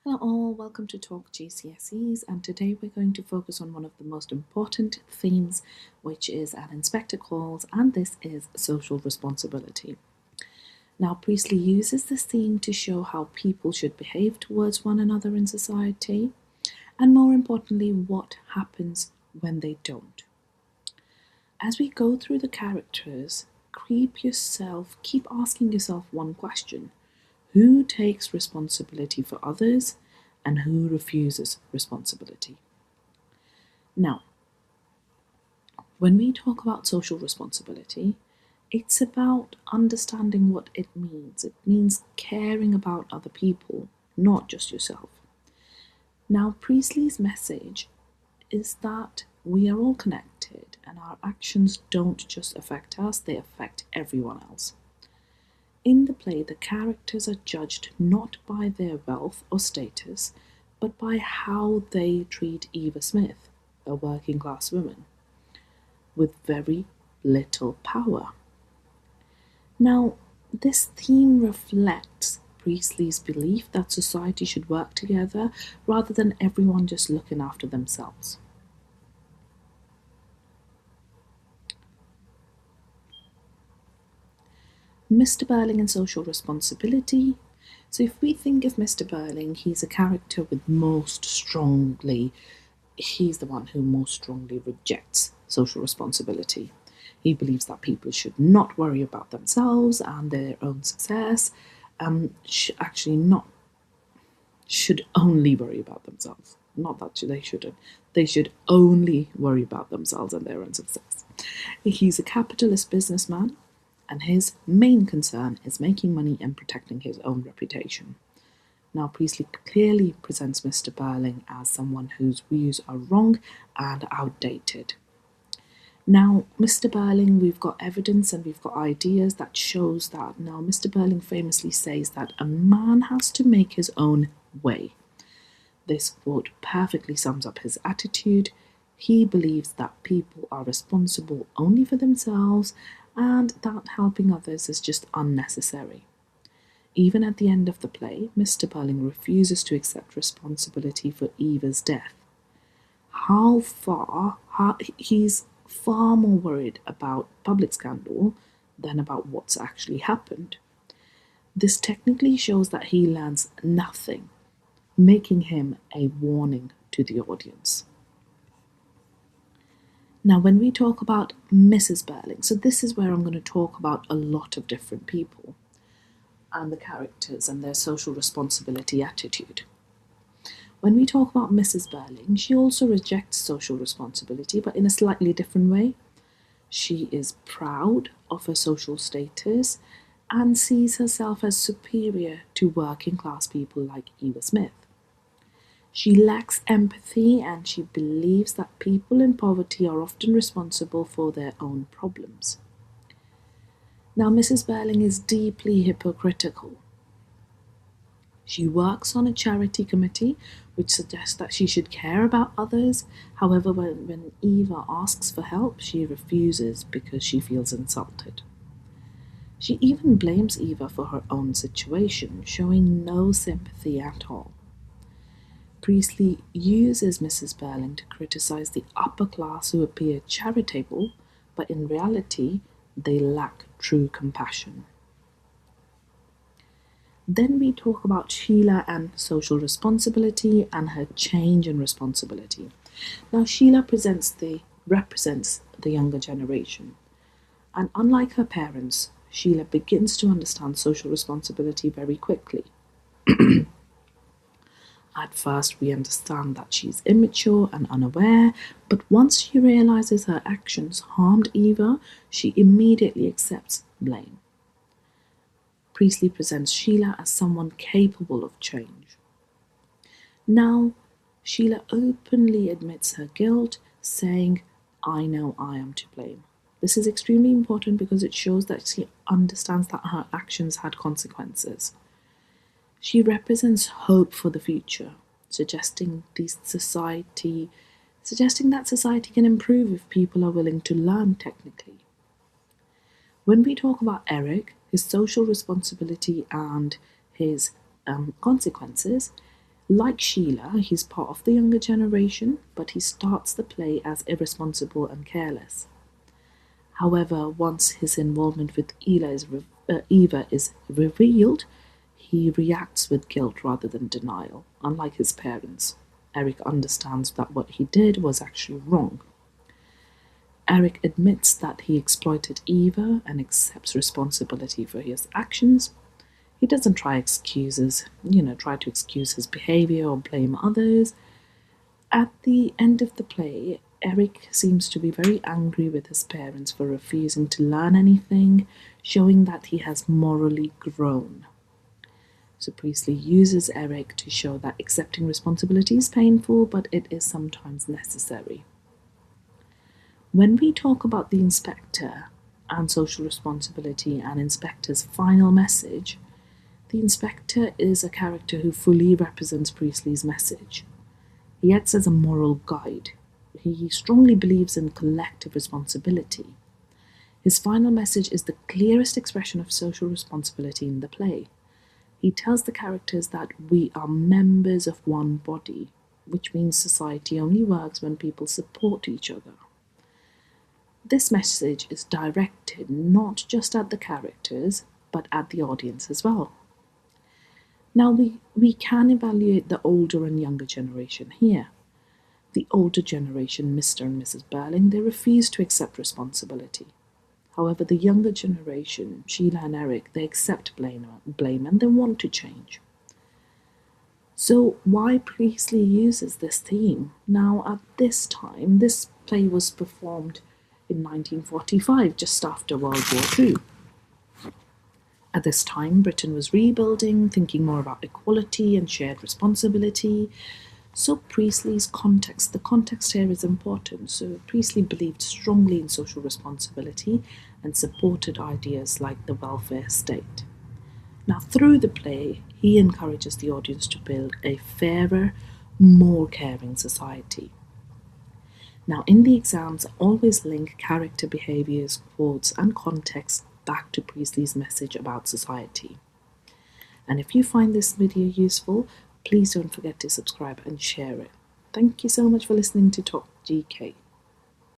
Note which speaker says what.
Speaker 1: Hello all, welcome to Talk GCSEs, and today we're going to focus on one of the most important themes, which is an inspector calls, and this is social responsibility. Now, Priestley uses this theme to show how people should behave towards one another in society, and more importantly, what happens when they don't. As we go through the characters, keep asking yourself one question. Who takes responsibility for others and who refuses responsibility? Now, when we talk about social responsibility, it's about understanding what it means. It means caring about other people, not just yourself. Now, Priestley's message is that we are all connected and our actions don't just affect us, they affect everyone else. In the play, the characters are judged not by their wealth or status, but by how they treat Eva Smith, a working class woman, with very little power. Now, this theme reflects Priestley's belief that society should work together rather than everyone just looking after themselves. Mr. Birling and social responsibility. So if we think of Mr. Birling, he's a character he's the one who most strongly rejects social responsibility. He believes that people should not worry about themselves and their own success, should only worry about themselves. Not that they shouldn't. They should only worry about themselves and their own success. He's a capitalist businessman, and his main concern is making money and protecting his own reputation. Now, Priestley clearly presents Mr. Birling as someone whose views are wrong and outdated. Now, Mr. Birling, we've got evidence and we've got ideas that shows that. Now, Mr. Birling famously says that a man has to make his own way. This quote perfectly sums up his attitude. He believes that people are responsible only for themselves and that helping others is just unnecessary. Even at the end of the play, Mr. Birling refuses to accept responsibility for Eva's death. He's far more worried about public scandal than about what's actually happened. This technically shows that he learns nothing, making him a warning to the audience. Now, when we talk about Mrs. Birling, so this is where I'm going to talk about a lot of different people and the characters and their social responsibility attitude. When we talk about Mrs. Birling, she also rejects social responsibility, but in a slightly different way. She is proud of her social status and sees herself as superior to working class people like Eva Smith. She lacks empathy and she believes that people in poverty are often responsible for their own problems. Now, Mrs. Birling is deeply hypocritical. She works on a charity committee which suggests that she should care about others. However, when Eva asks for help, she refuses because she feels insulted. She even blames Eva for her own situation, showing no sympathy at all. Priestley uses Mrs. Birling to criticize the upper class who appear charitable, but in reality, they lack true compassion. Then we talk about Sheila and social responsibility and her change in responsibility. Now, Sheila represents the younger generation, and unlike her parents, Sheila begins to understand social responsibility very quickly. At first, we understand that she's immature and unaware, but once she realizes her actions harmed Eva, she immediately accepts blame. Priestley presents Sheila as someone capable of change. Now, Sheila openly admits her guilt, saying, "I know I am to blame." This is extremely important because it shows that she understands that her actions had consequences. She represents hope for the future, suggesting that society can improve if people are willing to learn technically. When we talk about Eric, his social responsibility and his consequences, Like Sheila, he's part of the younger generation, but he starts the play as irresponsible and careless. However, once his involvement with Eva is revealed, he reacts with guilt rather than denial. Unlike his parents, Eric understands that what he did was actually wrong. Eric admits that he exploited Eva and accepts responsibility for his actions. He doesn't try to excuse his behavior or blame others. At the end of the play, Eric seems to be very angry with his parents for refusing to learn anything, showing that he has morally grown. So Priestley uses Eric to show that accepting responsibility is painful, but it is sometimes necessary. When we talk about the inspector and social responsibility and inspector's final message, the inspector is a character who fully represents Priestley's message. He acts as a moral guide. He strongly believes in collective responsibility. His final message is the clearest expression of social responsibility in the play. He tells the characters that we are members of one body, which means society only works when people support each other. This message is directed not just at the characters, but at the audience as well. Now we can evaluate the older and younger generation here. The older generation, Mr. and Mrs. Birling, they refuse to accept responsibility. However, the younger generation, Sheila and Eric, they accept blame and they want to change. So why Priestley uses this theme? Now, at this time, this play was performed in 1945, just after World War II. At this time, Britain was rebuilding, thinking more about equality and shared responsibility. So Priestley's context, the context here is important. So Priestley believed strongly in social responsibility and supported ideas like the welfare state. Now, through the play, he encourages the audience to build a fairer, more caring society. Now, in the exams, always link character behaviors, quotes, and context back to Priestley's message about society. And if you find this video useful, please don't forget to subscribe and share it. Thank you so much for listening to Talk GK.